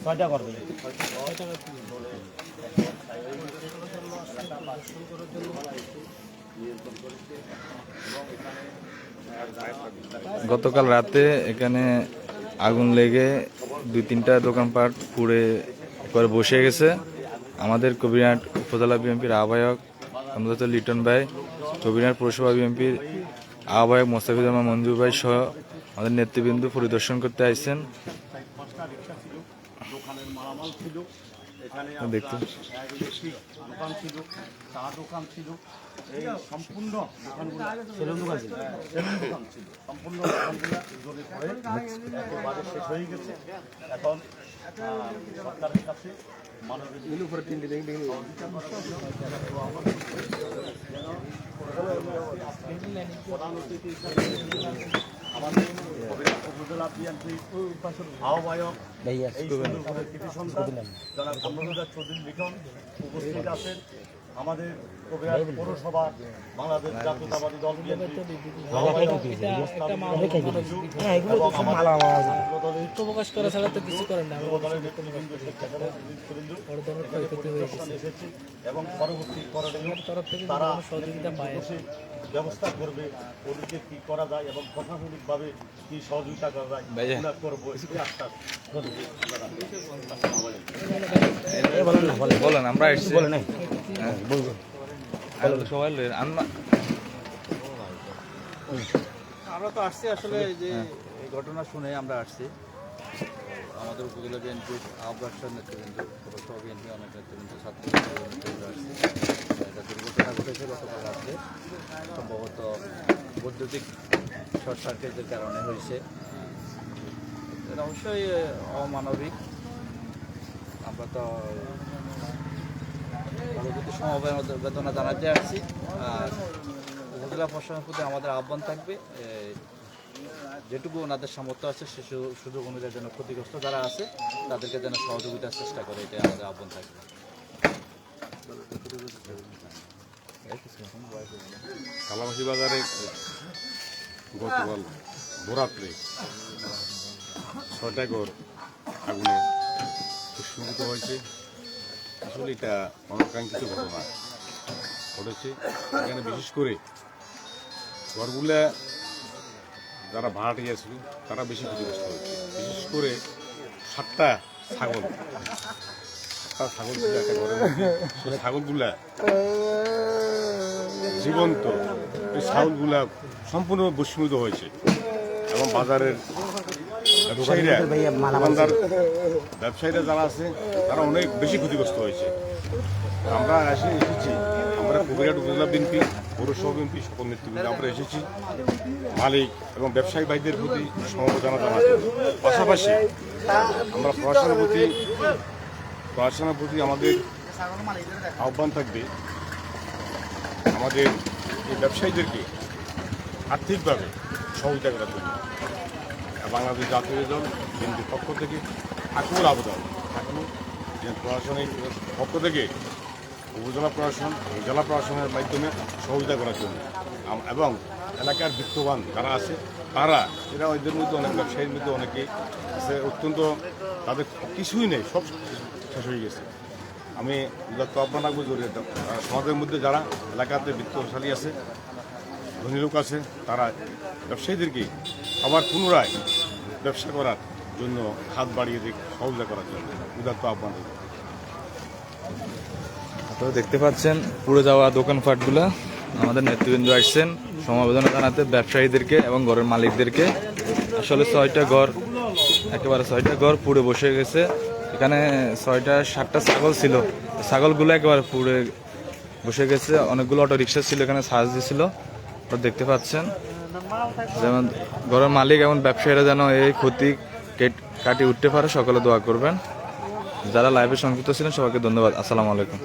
ছয়টা করবে গতকাল রাতে এখানে আগুন লেগে 2-3টা দোকানপাট পুড়ে একবার বসে গেছে। আমাদের কবিরহাট উপজেলা বিএনপির আহ্বায়ক আমাদের লিটন ভাই, কবিরহাট পৌরসভা বিএনপির আহ্বায়ক মোস্তাফিজুর রহমান মঞ্জু ভাই সহ আমাদের নেতৃবৃন্দ পরিদর্শন করতে আসছেন। দেখতে দোকান ছিল, চা দোকান ছিল, এই সম্পূর্ণ দোকানগুলো দোকান ছিল, সম্পূর্ণ দোকানগুলো জ্বলে পড়ে একেবারে শেষ হয়ে গেছে। এখন সরকারের কাছে মাননীয় উপরে তিনটে প্রধান অতিথি আমাদের উপজেলা বিএনপির আহ্বায়ক এই সুন্দরবনের কৃতি সন্তান যারা কমরুদ্দিন চৌধুরী লিটন উপস্থিত আছেন। আমাদের কবিরহাট পৌরসভা বাংলাদেশ জাতীয়তাবাদী দল বিএনপি এবং পরবর্তী করণীয় তারা সহযোগিতা ব্যবস্থা করবে, ওদিকে কি করা যায় এবং প্রশাসনিকভাবে কি সহযোগিতা করা যায় করবো। বলেন আমরা আমরা তো আসছি আসলে যে এই ঘটনা শুনে আমরা আসছি। আমাদের উপজেলা বিএনপির আহ্বায়ক নেতৃবৃন্দ, পৌরসভা বিএনপি অনেক নেতৃবৃন্দ, ছাত্র নেতৃবৃন্দ আসছে। একটা দুর্ঘটনা ঘটেছে গতকাল রাত্রে, সম্ভবত বৈদ্যুতিক শর্ট সার্কিটের কারণে হয়েছে। এটা অবশ্যই অমানবিক। আমরা তো পরবর্তী সমবেদনা জানাতে আসছি। আর উপজেলা প্রশাসনের প্রতি আমাদের আহ্বান থাকবে, যেটুকু ওনাদের সামর্থ্য আছে সে সুযোগ অনুযায়ী যেন ক্ষতিগ্রস্ত যারা আছে তাদেরকে যেন সহযোগিতার চেষ্টা করে, এটাই আমাদের আহ্বান থাকবে। কালামাসি বাজারে গতকাল ভোরাত্রে 6টা ঘর আগুনে ভস্মীভূত হয়েছে। আসলে এটা অনাকাঙ্ক্ষিত ঘটনা ঘটেছে। এখানে বিশেষ করে ঘরগুলা যারা ভাড়াটিয়া ছিল তারা বেশি ক্ষতিগ্রস্ত হয়েছে। বিশেষ করে 7টা ছাগল ছিল একটা ঘরের মধ্যে। সেই ছাগলগুলা জীবন্ত, এই ছাগলগুলা সম্পূর্ণ ভস্মীভূত হয়েছে এবং বাজারের ব্যবসায়ীরা যারা আছে তারা অনেক বেশি ক্ষতিগ্রস্ত হয়েছে। আমরা এসেছি, আমরা কবিরহাট উপজেলা বিএনপি, পৌরসভা বিএনপি সকল নেতৃবৃন্দ আমরা এসেছি মালিক এবং ব্যবসায়ী ভাইদের প্রতি সমবেদনা জানাতে। পাশাপাশি আমরা প্রশাসনের প্রতি আমাদের আহ্বান থাকবে, আমাদের এই ব্যবসায়ীদেরকে আর্থিকভাবে সহযোগিতা করার জন্য বাংলাদেশ জাতীয় দল বিএনপির পক্ষ থেকে আকুল আবেদন থাকলো যে প্রশাসনিক পক্ষ থেকে উপজেলা প্রশাসন ও জেলা প্রশাসনের মাধ্যমে সহযোগিতা করার জন্য এবং এলাকার বিত্তবান যারা আছে তারা এরা এদের মধ্যে অনেক ব্যবসায়ীর মধ্যে অনেকে আছে অত্যন্ত তাদের কিছুই নেই, সব শেষ হয়ে গেছে। আমি যত আহ্বান রাখবো জড়িয়ে সমাজের মধ্যে যারা এলাকাতে বিত্তশালী আছে, ধনী লোক আছে, তারা ব্যবসায়ীদেরকে আবার পুনরায় ব্যবসা করার জন্য হাত বাড়িয়ে সহযোগিতা করার জন্য উদাত্ত আহ্বান। আপনারা দেখতে পাচ্ছেন পুড়ে যাওয়া দোকানপাটগুলা। আমাদের নেতৃবৃন্দ আসছেন সমবেদনা জানাতে ব্যবসায়ীদেরকে এবং ঘরের মালিকদেরকে। আসলে 6টা ঘর, একেবারে 6টা ঘর পুড়ে বসে গেছে। এখানে 7টা ছাগল ছিল, ছাগলগুলো একেবারে পুড়ে বসে গেছে। অনেকগুলো অটো রিক্সা ছিল এখানে সার্জ দিয়েছিল, দেখতে পাচ্ছেন। যেমন ঘরের মালিক এবং ব্যবসায়ীরা যেন এই ক্ষতি কাটিয়ে উঠতে পারে, সকলে দোয়া করবেন। যারা লাইভে সংযুক্ত ছিলেন সবাইকে ধন্যবাদ। আসসালামু আলাইকুম।